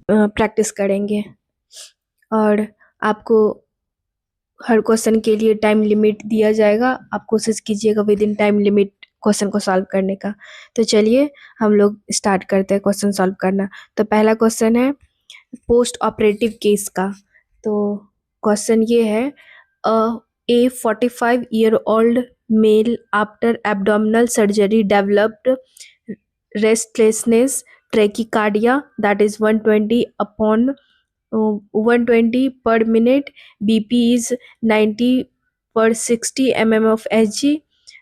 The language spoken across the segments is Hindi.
प्रैक्टिस करेंगे। और आपको हर क्वेश्चन के लिए टाइम लिमिट दिया जाएगा, आप कोशिश कीजिएगा with in time limit question को सॉल्व करने का। तो चलिए हम लोग स्टार्ट करते हैं क्वेश्चन सॉल्व करना। तो पहला क्वेश्चन है पोस्ट ऑपरेटिव केस का। तो क्वेश्चन ये है, a 45-year-old male after abdominal surgery developed restlessness tachycardia, that is 120 upon 120 per minute, BP is 90 per 60 mm of Hg,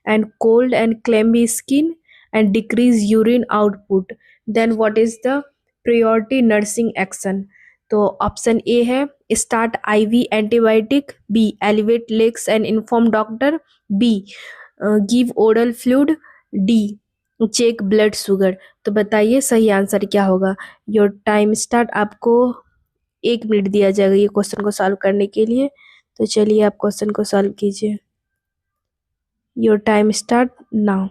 and cold and clammy skin and decrease urine output. Then what is the priority nursing action? तो ऑप्शन ए है start IV antibiotic, B elevate legs and inform doctor, B give oral fluid, D check blood sugar. तो बताइए सही आंसर क्या होगा। योर टाइम स्टार्ट, आपको 1 मिनट दिया जाएगा ये क्वेश्चन को सॉल्व करने के लिए। तो चलिए आप क्वेश्चन को सॉल्व कीजिए। Your time start now.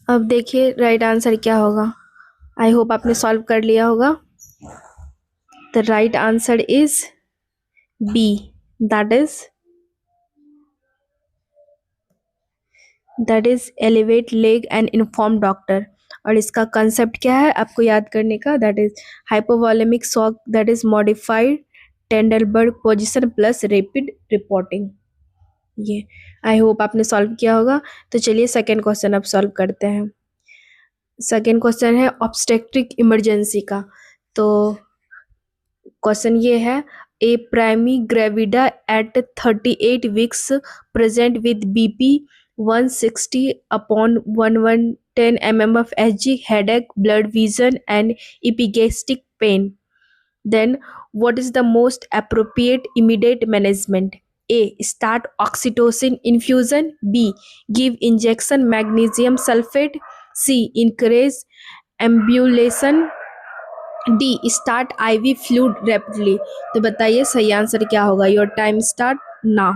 अब देखिए राइट आंसर क्या होगा। आई होप आपने सॉल्व कर लिया होगा। The right answer is B, that is elevate leg and inform doctor. और इसका कंसेप्ट क्या है आपको याद करने का, that is hypovolaemic shock, that is modified Trendelenburg position plus rapid reporting. ये आई होप आपने सॉल्व किया होगा। तो चलिए सेकेंड क्वेश्चन अब सॉल्व करते हैं। सेकेंड क्वेश्चन है ऑब्स्टेट्रिक इमरजेंसी का। तो क्वेश्चन ये है, a primi gravida at 38 weeks present with BP 160 upon 1110 mm of Hg, headache, blurred vision and epigastric pain. Then what is the most appropriate immediate management? A. Start oxytocin infusion. B. Give injection magnesium sulfate. C. Encourage ambulation. D start IV fluid rapidly. तो बताइए सही आंसर क्या होगा। Your time start now.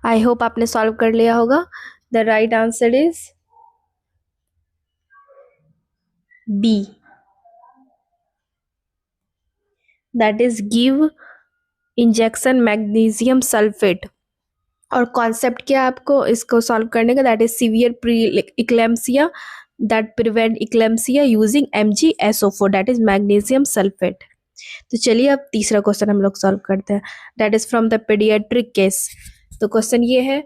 I hope आपने सॉल्व कर लिया होगा। The right answer is B, that is give injection magnesium sulphate. और कॉन्सेप्ट क्या है आपको इसको सॉल्व करने का, that is severe pre eclampsia that prevent eclampsia using MgSO4, that is magnesium sulphate. तो चलिए अब तीसरा क्वेश्चन हम लोग सॉल्व करते हैं, that is from the paediatric case. तो क्वेश्चन ये है,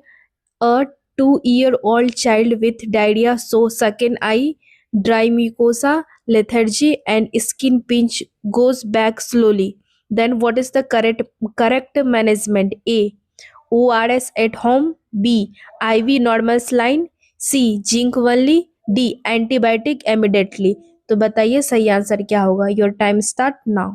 अ 2-year-old child with diarrhea so second eye dry mucosa, lethargy, and skin pinch goes back slowly. Then what is the correct management? A. ORS at home. B. IV normal saline. C. Zinc only. D. Antibiotic immediately. तो बताइए सही आंसर क्या होगा? Your time start now.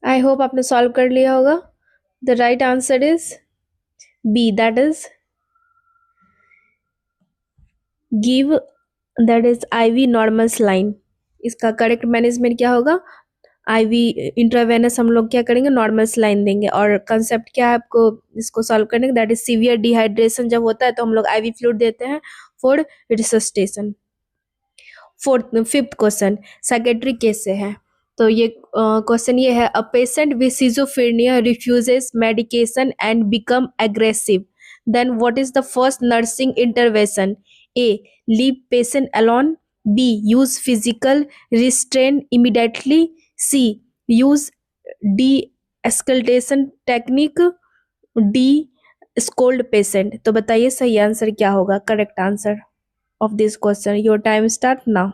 I hope आपने सॉल्व कर लिया होगा. The right answer is B, that is give, that is IV normal saline. इसका करेक्ट मैनेजमेंट क्या होगा? आईवी इंट्रावेनस हम लोग क्या करेंगे? नॉर्मल सलाइन देंगे. और कंसेप्ट क्या है आपको इसको सॉल्व करने का? दैट इज सीवियर डिहाइड्रेशन जब होता है तो हम लोग आईवी फ्लूइड देते हैं for resuscitation. Fourth fifth question psychiatric case से है. तो ये क्वेश्चन ये है, a patient with schizophrenia refuses medication and become aggressive, then what is the first nursing intervention? A. Leave patient alone. B. Use physical restraint immediately. C. Use de escalation technique. D. Scold patient. तो बताइए सही आंसर क्या होगा? Correct answer of this question. Your time start now.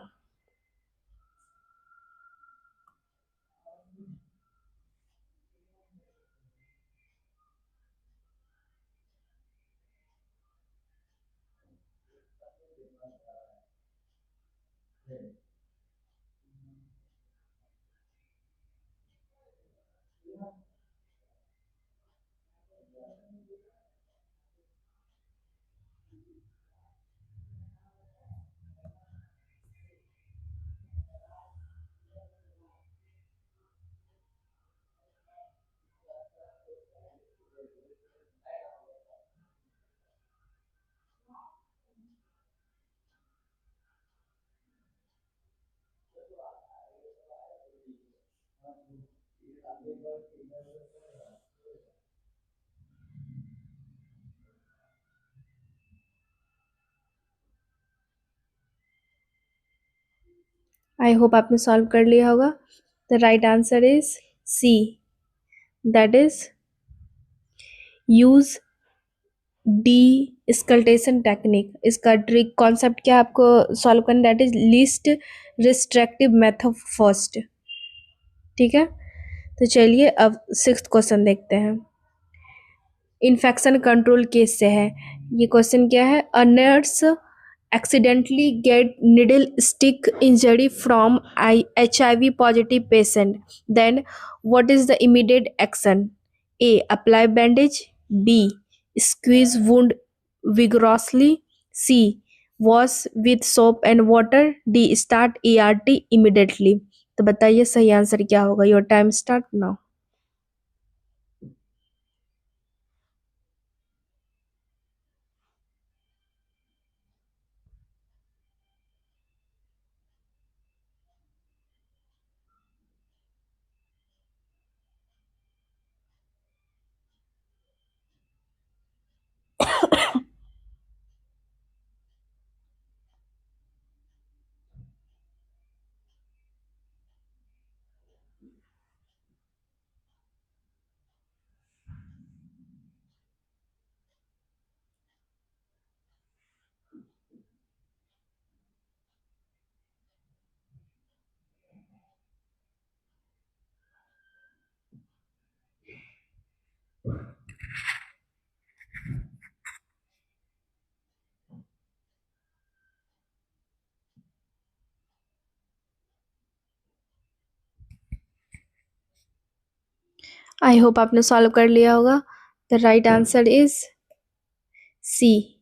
I hope आपने सॉल्व कर लिया होगा. The right answer is C, that is use de escalation technique. इसका ट्रिक कॉन्सेप्ट क्या है आपको सॉल्व करना? That is least restrictive method first. ठीक है, तो चलिए अब सिक्स्थ क्वेश्चन देखते हैं. इन्फेक्शन कंट्रोल केस से है. ये क्वेश्चन क्या है? A nurse accidentally get needle stick injury from HIV positive patient, then what is the immediate action? A. Apply bandage. B. Squeeze wound vigorously. C. Wash with soap and water. D. Start ERT immediately. तो बताइए सही आंसर क्या होगा? Your time start now. I hope आपने सॉल्व कर लिया होगा। The right answer is C,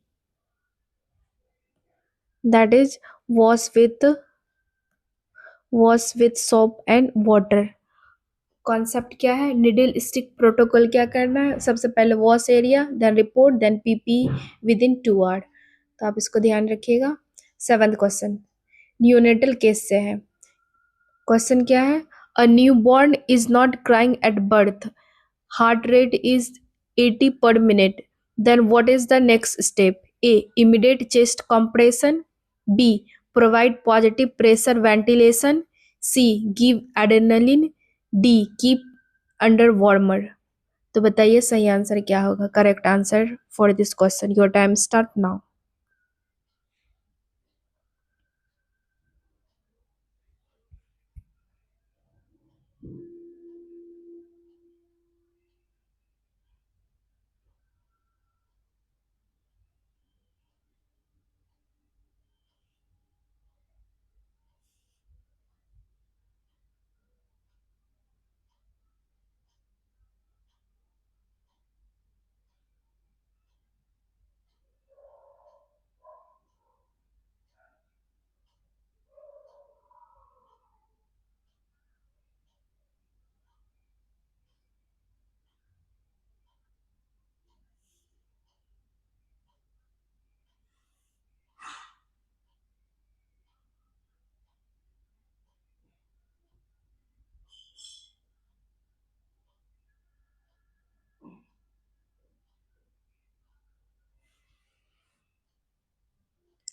that is wash with soap and water. Concept क्या है, निडल स्टिक प्रोटोकॉल क्या करना है, सबसे पहले wash area, then report, then PP within 2 hour. तो आप इसको ध्यान रखिएगा। 7th क्वेश्चन न्यूनेटल केस से है। क्वेश्चन क्या है, a new born is not crying at birth, heart rate is 80 per minute, then what is the next step? A, immediate chest compression. B, provide positive pressure ventilation. C, give adrenaline. D, keep under warmer. तो बताइए सही आंसर क्या होगा, correct answer for this question. Your time start now.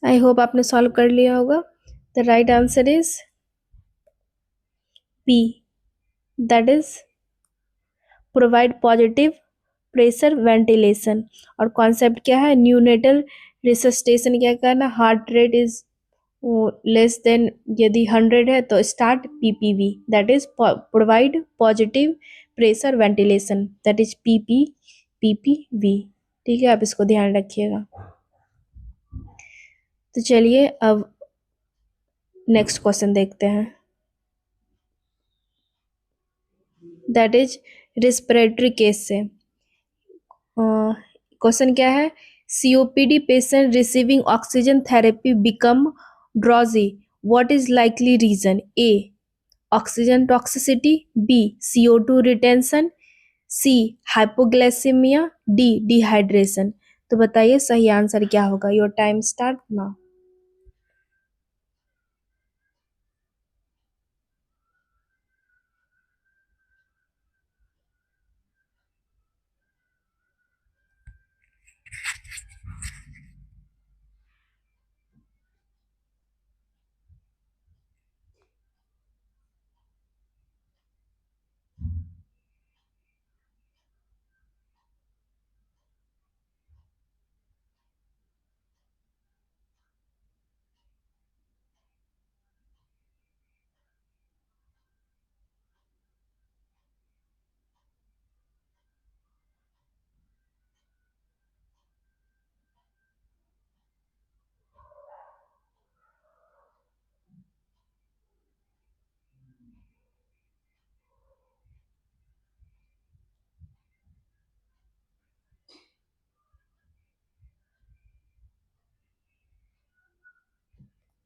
I hope आपने सॉल्व कर लिया होगा। The right answer is P, that is provide positive pressure ventilation. और कॉन्सेप्ट क्या है, न्यूनेटल रिसस्टेशन क्या करना, heart rate is less than, यदि 100 है तो start PPV, that is provide positive pressure ventilation, that is PPV. ठीक है, आप इसको ध्यान रखिएगा। तो चलिए अब नेक्स्ट क्वेश्चन देखते हैं, दैट इज रिस्पिरेटरी केस से। क्वेश्चन क्या है, COPD patient receiving oxygen therapy become drowsy, what is likely reason? A, oxygen toxicity. B, CO2 retention. C, hypoglycaemia. D, dehydration. तो बताइए सही आंसर क्या होगा। Your time start now.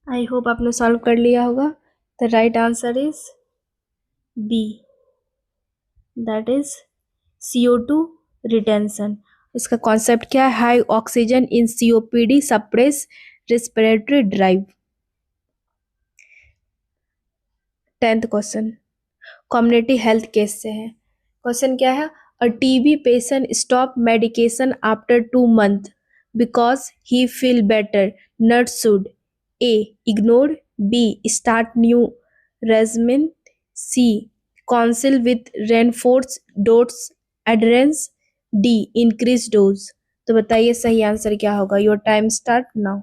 I hope आपने सॉल्व कर लिया होगा। The right answer is B, that is CO2 retention. इसका कॉन्सेप्ट क्या है, high oxygen in COPD suppress respiratory drive. 10th question community health case से है। क्वेश्चन क्या है, a TB patient stop medication after 2 month because he feel better, नट should? A, ignore. B, start new regimen. C, counsel with reinforce DOTS adherence. D, increase dose. तो बताइए सही आंसर क्या होगा। Your time start now.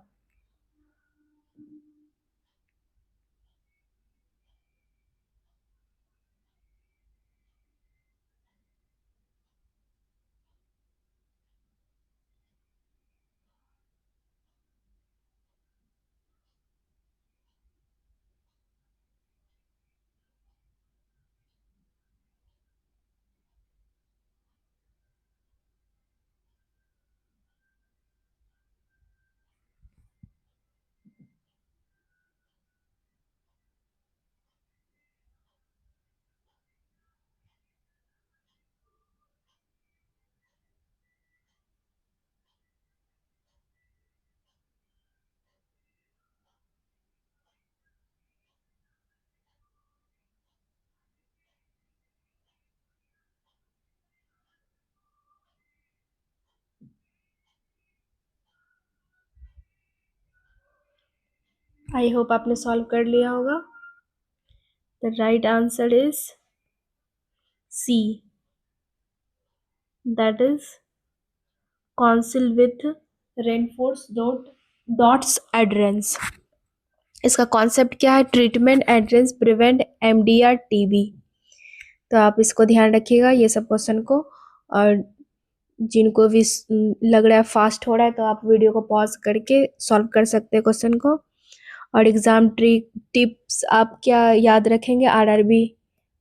I hope आपने सॉल्व कर लिया होगा। The right answer is C, that is counsel with reinforce DOTS adherence. इसका कॉन्सेप्ट क्या है? Treatment adherence prevent MDR TB. तो आप इसको ध्यान रखिएगा ये सब क्वेश्चन को, और जिनको भी लग रहा है फास्ट हो रहा है तो आप वीडियो को पॉज करके सॉल्व कर सकते हैं क्वेश्चन को। और एग्जाम टिप्स आप क्या याद रखेंगे आरआरबी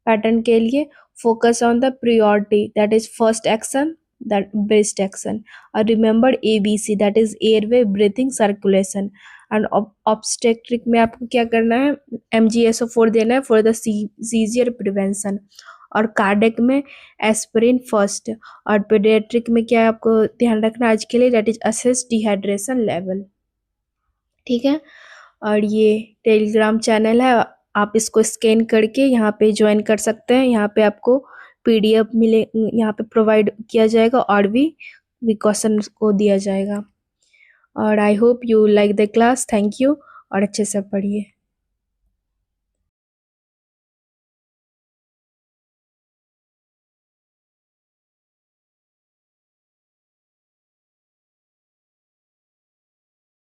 पैटर्न के लिए? Focus on the priority, that is first action, that best action. और remember ABC, that is airway breathing circulation. And obstetric में आपको क्या करना है? MgSO4 देना है फॉर द सीजियर प्रिवेंशन। और कार्डियक में एस्पिरिन फर्स्ट। और पेडियाट्रिक में क्या आपको ध्यान रखना है आज के लिए? That is assess dehydration level. ठीक है, और ये टेलीग्राम चैनल है, आप इसको स्कैन करके यहाँ पे ज्वाइन कर सकते हैं। यहाँ पे आपको PDF मिले, यहाँ पे प्रोवाइड किया जाएगा, और भी क्वेश्चन को दिया जाएगा। और I hope you like the class. Thank you, और अच्छे से पढ़िए।